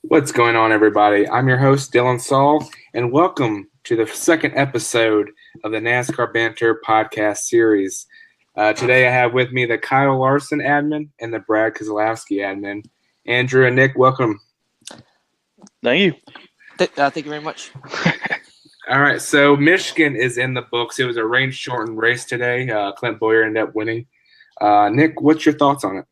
What's going on, everybody? I'm your host, Dylan Saul, and welcome to the second episode of the NASCAR Banter podcast series. Today, I have with me the Kyle Larson admin and the Brad Kozlowski admin. Andrew and Nick, welcome. Thank you. Thank you very much. All right, so Michigan is in the books. It was a rain-shortened race today. Clint Boyer ended up winning. Nick, what's your thoughts on it?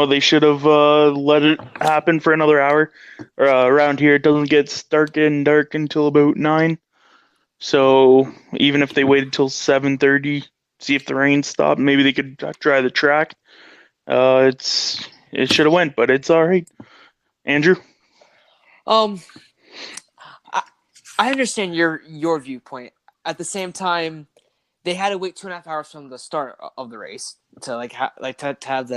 They should have let it happen for another hour. Around here, it doesn't get dark until about 9. So even if they waited till 7:30, see if the rain stopped, maybe they could dry the track. It should have went, but it's all right. Andrew? I understand your viewpoint. At the same time, they had to wait 2.5 hours from the start of the race to have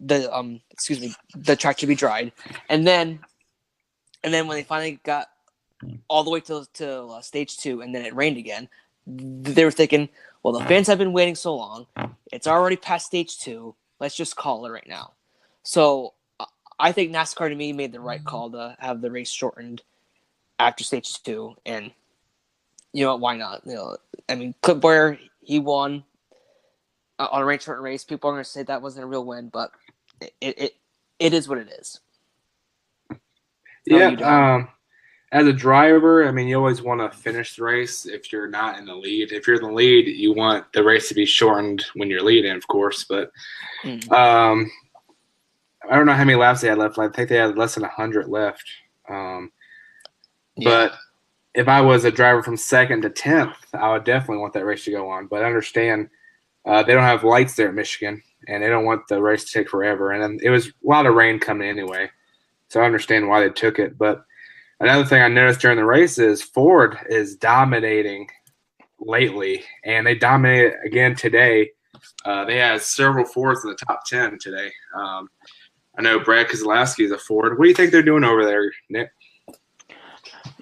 the track to be dried, and then when they finally got all the way to stage 2, and then it rained again, they were thinking, well, the fans have been waiting so long, it's already past stage 2. Let's just call it right now. So I think NASCAR to me made the right call to have the race shortened after stage 2, and why not? Clint Boyer, he won on a rain-shortened race. People are going to say that wasn't a real win, but it is what it is. Yeah. As a driver, you always want to finish the race if you're not in the lead. If you're in the lead, you want the race to be shortened when you're leading, of course. But I don't know how many laps they had left. I think they had less than 100 left. But if I was a driver from 2nd to 10th, I would definitely want that race to go on. But I understand they don't have lights there at Michigan, and they don't want the race to take forever. And then it was a lot of rain coming anyway, so I understand why they took it. But another thing I noticed during the race is Ford is dominating lately, and they dominated again today. They had several Fords in the top 10 today. I know Brad Kozlowski is a Ford. What do you think they're doing over there, Nick?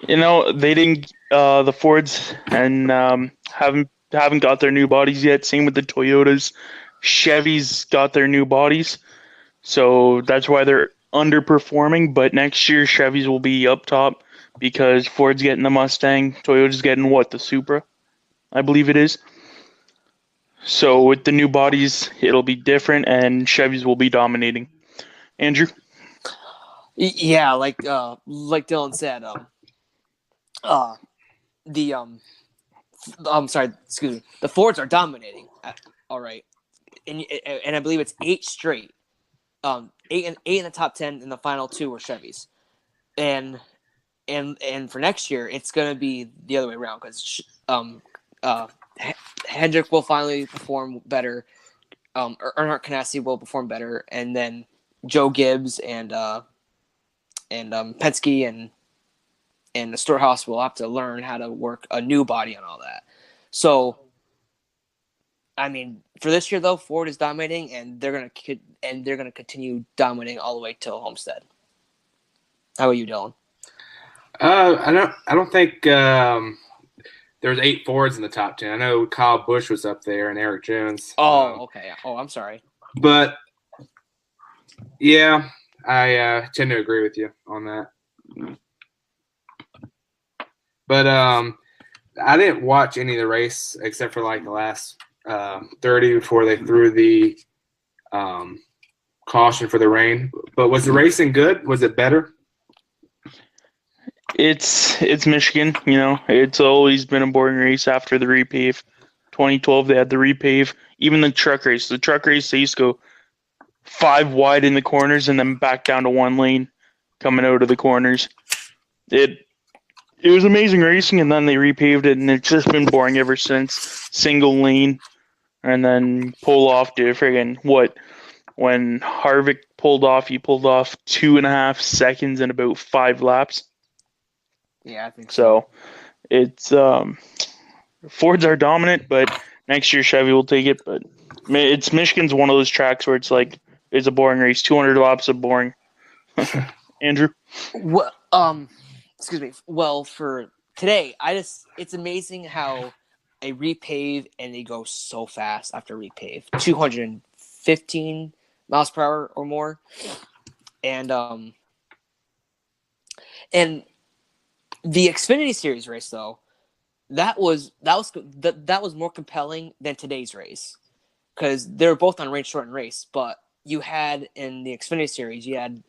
They didn't. The Fords and haven't got their new bodies yet. Same with the Toyotas. Chevys got their new bodies, so that's why they're underperforming. But next year, Chevys will be up top because Ford's getting the Mustang. Toyota's getting the Supra, I believe it is. So with the new bodies, it'll be different, and Chevys will be dominating. Andrew? Yeah, like Dylan said, the Fords are dominating. All right, and I believe it's 8 straight. 8 in the top 10, and the final 2 were Chevys, and for next year it's gonna be the other way around because Hendrick will finally perform better. Earnhardt Ganassi will perform better, and then Joe Gibbs and Penske and the Storehouse will have to learn how to work a new body on all that. So, for this year though, Ford is dominating, and they're gonna continue dominating all the way till Homestead. How about you, Dylan? I don't think there's 8 Fords in the top 10. I know Kyle Busch was up there and Eric Jones. Okay. I'm sorry. But yeah, I tend to agree with you on that. But I didn't watch any of the race except for the last 30 before they threw the caution for the rain. But was the racing good? Was it better? It's Michigan, It's always been a boring race after the repave. 2012, they had the repave. Even the truck race. The truck race, they used to go 5 wide in the corners and then back down to 1 lane coming out of the corners. It was amazing racing, and then they repaved it, and it's just been boring ever since. Single lane, and then pull off to friggin' when Harvick pulled off, he pulled off 2.5 seconds in about 5 laps. Yeah, I think so. It's Fords are dominant, but next year Chevy will take it. But it's Michigan's one of those tracks where it's a boring race. 200 laps of boring. Andrew? Well, excuse me. Well, for today, it's amazing how a repave and they go so fast after repave. 215 miles per hour or more. And and the Xfinity Series race though, that was more compelling than today's race because they were both on range shortened race. But you had in the Xfinity Series, you had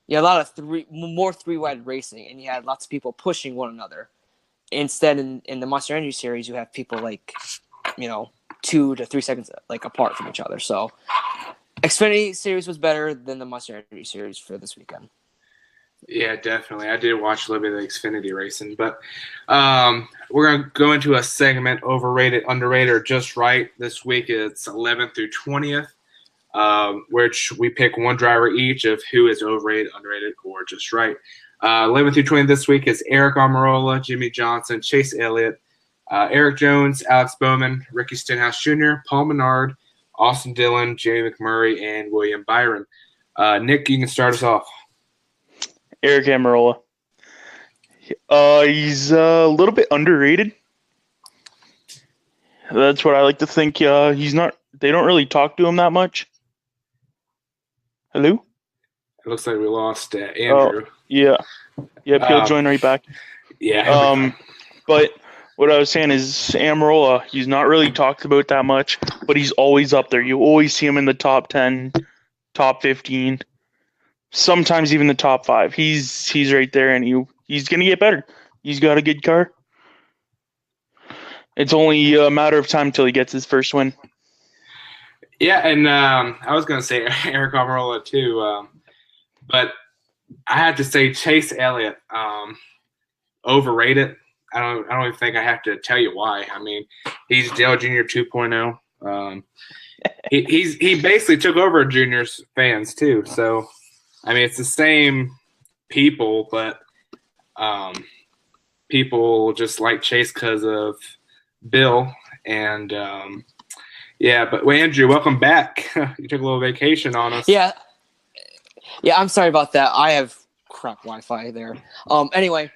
a lot of three wide racing, and you had lots of people pushing one another. Instead, in the Monster Energy Series, you have people like 2 to 3 seconds like apart from each other. So Xfinity Series was better than the Monster Energy Series for this weekend. Yeah, definitely. I did watch a little bit of the Xfinity racing, but we're going to go into a segment, overrated, underrated, or just right. This week it's 11th through 20th, which we pick one driver each of who is overrated, underrated, or just right. 11th through 20th this week is Eric Almirola, Jimmy Johnson, Chase Elliott, Eric Jones, Alex Bowman, Ricky Stenhouse Jr., Paul Menard, Austin Dillon, Jamie McMurray, and William Byron. Nick, you can start us off. Eric Almirola. He's a little bit underrated. That's what I like to think. He's not. They don't really talk to him that much. Hello? It looks like we lost Andrew. Yeah. He'll join right back. Yeah. But what I was saying is Almirola, he's not really talked about that much, but he's always up there. You always see him in the top 10, top 15. Sometimes even the top 5. He's right there, and he's gonna get better. He's got a good car. It's only a matter of time till he gets his first win. Yeah, and I was gonna say Eric Almirola too, but I have to say Chase Elliott overrated. I don't even think I have to tell you why. I mean, he's Dale Jr. 2.0. He basically took over Junior's fans too. So. I mean, it's the same people, but people just like Chase because of Bill. And, but Andrew, welcome back. You took a little vacation on us. Yeah, I'm sorry about that. I have crap Wi-Fi there. Anyway,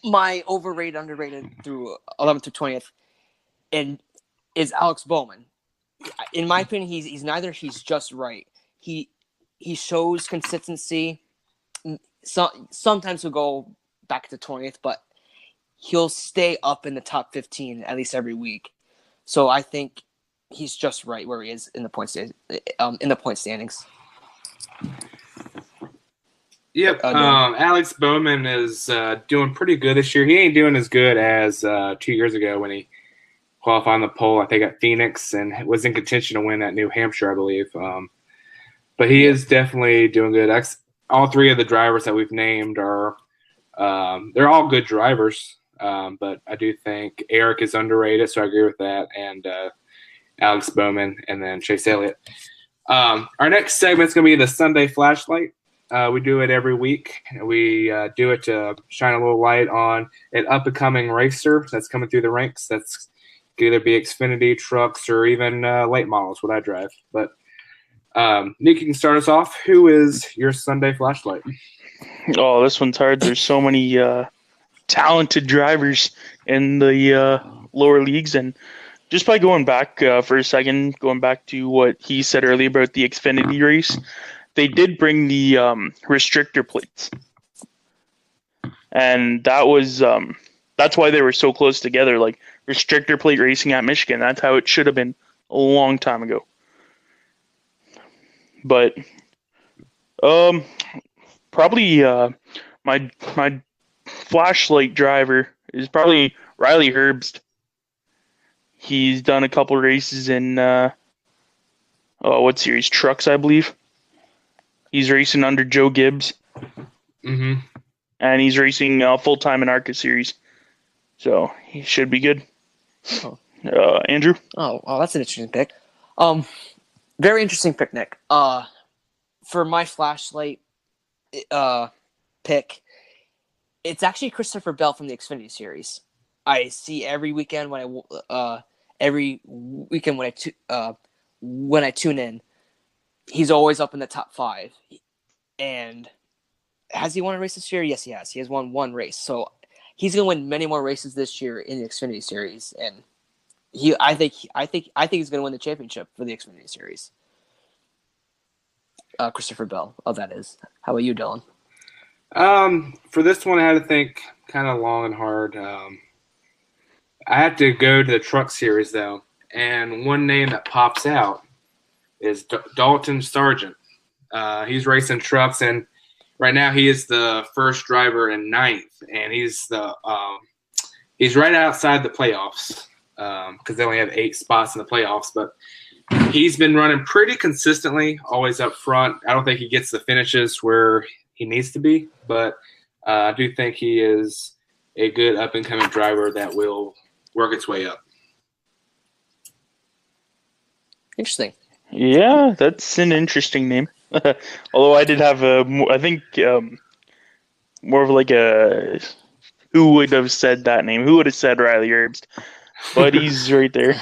my overrated, underrated through 11th to 20th and is Alex Bowman. In my opinion, he's neither. He's just right. He shows consistency. Sometimes he'll go back to 20th, but he'll stay up in the top 15 at least every week. So I think he's just right where he is in the point standings. Yep. Alex Bowman is doing pretty good this year. He ain't doing as good as 2 years ago when he qualified on the pole, I think, at Phoenix and was in contention to win at New Hampshire, I believe. But he is definitely doing good. All 3 of the drivers that we've named are they're all good drivers. But I do think Eric is underrated, so I agree with that. And Alex Bowman and then Chase Elliott. Our next segment is going to be the Sunday Flashlight. We do it every week. We do it to shine a little light on an up-and-coming racer that's coming through the ranks. That's could either be Xfinity trucks or even late models, what I drive. But Nick, you can start us off. Who is your Sunday Flashlight? Oh, this one's hard. There's so many talented drivers in the lower leagues. And just by going back for a second, going back to what he said earlier about the Xfinity race, they did bring the restrictor plates. And that was that's why they were so close together. Like restrictor plate racing at Michigan. That's how it should have been a long time ago. But probably my flashlight driver is probably Riley Herbst. He's done a couple races in what series? Trucks, I believe. He's racing under Joe Gibbs. Mm-hmm. And he's racing full-time in ARCA series. So he should be good. Andrew? Oh, that's an interesting pick. Very interesting pick, Nick. For my flashlight pick, it's actually Christopher Bell from the Xfinity series. I see every weekend when I tune in, he's always up in the top 5. And has he won a race this year? Yes, he has. He has won 1 race. So he's going to win many more races this year in the Xfinity series, and I think he's going to win the championship for the Xfinity series. Christopher Bell. Oh, that is. How about you, Dylan? For this one, I had to think kind of long and hard. I had to go to the truck series though, and one name that pops out is Dalton Sargent. He's racing trucks, and right now he is the first driver in ninth, and he's right outside the playoffs because they only have 8 spots in the playoffs. But he's been running pretty consistently, always up front. I don't think he gets the finishes where he needs to be, but I do think he is a good up and coming driver that will work its way up. Interesting. Yeah, that's an interesting name. Although I did have I think more of like a who would have said that name? Who would have said Riley Herbst? But he's right there.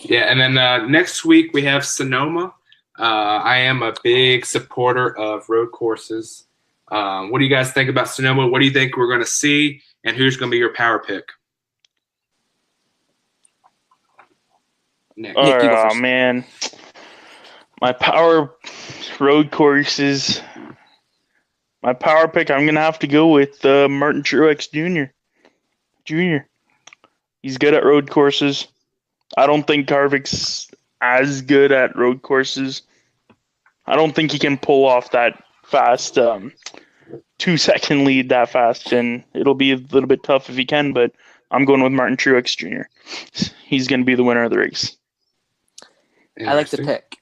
Yeah, and then next week we have Sonoma. I am a big supporter of road courses. What do you guys think about Sonoma? What do you think we're going to see, and who's going to be your power pick? Nick. Oh, man. My power road courses. My power pick, I'm going to have to go with Martin Truex Jr. He's good at road courses. I don't think Harvick's as good at road courses. I don't think he can pull off that fast 2-second lead that fast, and it'll be a little bit tough if he can, but I'm going with Martin Truex Jr. He's going to be the winner of the race. I like the pick.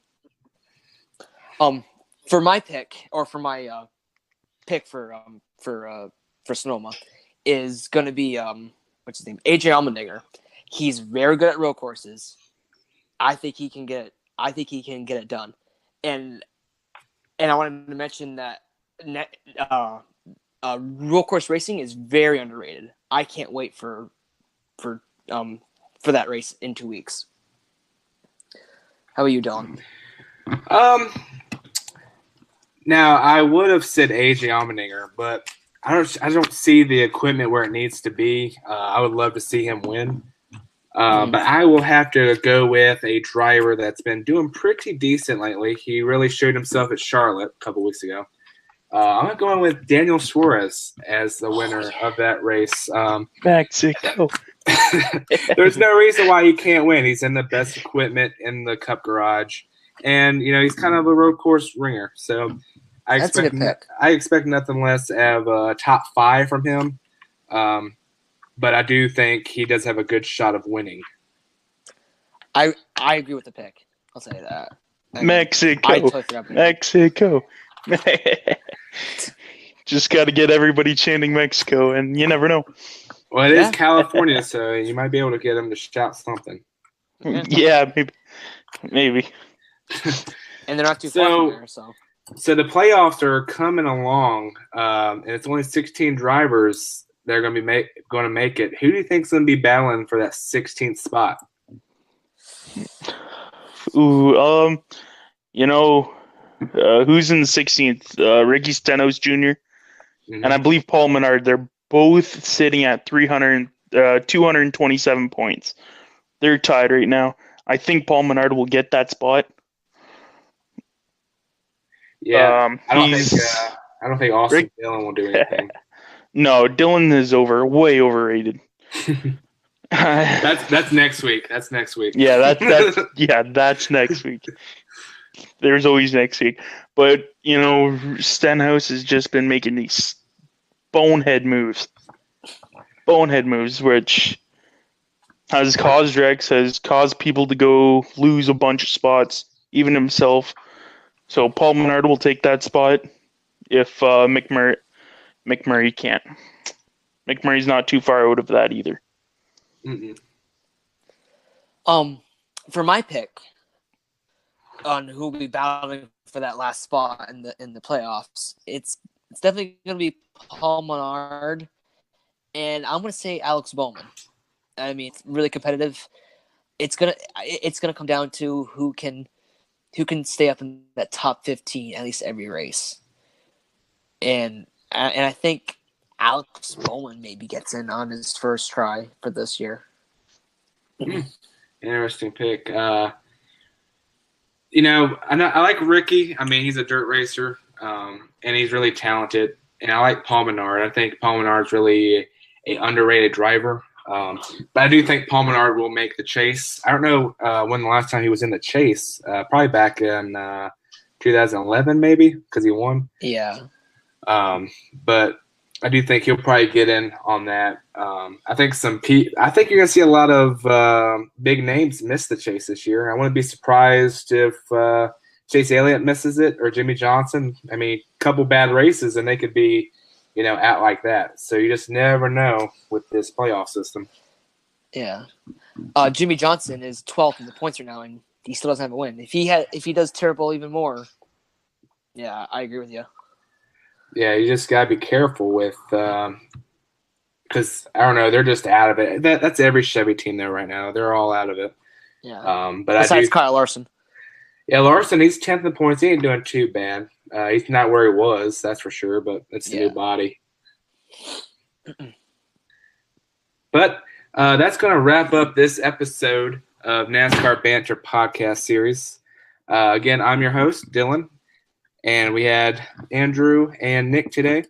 For my pick, or for my pick for Sonoma, is going to be what's his name, AJ Allmendinger. He's very good at road courses. I think he can get it done, and I wanted to mention that road course racing is very underrated. I can't wait for that race in 2 weeks. How about you, Dylan? Now I would have said AJ Allmendinger, but I don't see the equipment where it needs to be. I would love to see him win. But I will have to go with a driver that's been doing pretty decent lately. He really showed himself at Charlotte a couple weeks ago. I'm going with Daniel Suarez as the winner of that race. Mexico. There's no reason why he can't win. He's in the best equipment in the Cup garage, and he's kind of a road course ringer. So I expect nothing less to have a top 5 from him. But I do think he does have a good shot of winning. I agree with the pick. I'll say that. Mexico. Just got to get everybody chanting Mexico, and you never know. Well, it is California, so you might be able to get them to shout something. Yeah, maybe. And they're not too far from there, so. So the playoffs are coming along, and it's only 16 drivers that are going to make it. Who do you think is going to be battling for that 16th spot? Ooh, who's in the 16th? Ricky Stenhouse Jr. Mm-hmm. And I believe Paul Menard. They're both sitting at 227 points. They're tied right now. I think Paul Menard will get that spot. Yeah, I don't think Austin Dillon will do anything. No, Dillon is way overrated. That's next week. That's next week. Yeah, that's next week. There's always next week. But, Stenhouse has just been making these bonehead moves, which has caused wrecks, has caused people to go lose a bunch of spots, even himself. So Paul Menard will take that spot if McMurray can't. McMurray's not too far out of that either. Mm-hmm. For my pick on who will be battling for that last spot in the playoffs, it's definitely going to be Paul Menard, and I'm going to say Alex Bowman. I mean, it's really competitive. It's gonna come down to who can stay up in that top 15 at least every race, and I think Alex Bowman maybe gets in on his first try for this year. Interesting pick. I like Ricky. I mean, he's a dirt racer, and he's really talented. And I like Paul Menard. I think Paul Menard's really a underrated driver. But I do think Paul Menard will make the chase. I don't know when the last time he was in the chase. Probably back in 2011, maybe, because he won. Yeah. But I do think he'll probably get in on that. I think you're gonna see a lot of big names miss the chase this year. I wouldn't be surprised if Chase Elliott misses it or Jimmy Johnson. I mean, a couple bad races and they could be, out like that. So you just never know with this playoff system. Yeah. Jimmy Johnson is 12th in the points right now, and he still doesn't have a win. If he does terrible even more, yeah, I agree with you. Yeah, you just gotta be careful with, because I don't know, they're just out of it. That's every Chevy team there right now. They're all out of it. Yeah. But besides Kyle Larson. Yeah, Larson, he's 10th in points. He ain't doing too bad. He's not where he was, that's for sure. But it's the new body. But that's going to wrap up this episode of NASCAR Banter podcast series. Again, I'm your host, Dylan, and we had Andrew and Nick today.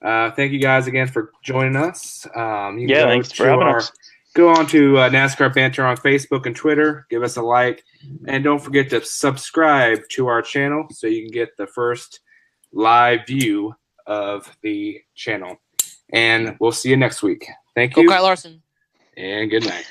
Thank you guys again for joining us. Thanks for having us. Go on to NASCAR Banter on Facebook and Twitter. Give us a like. And don't forget to subscribe to our channel so you can get the first live view of the channel. And we'll see you next week. Thank you. Go Kyle Larson. And good night.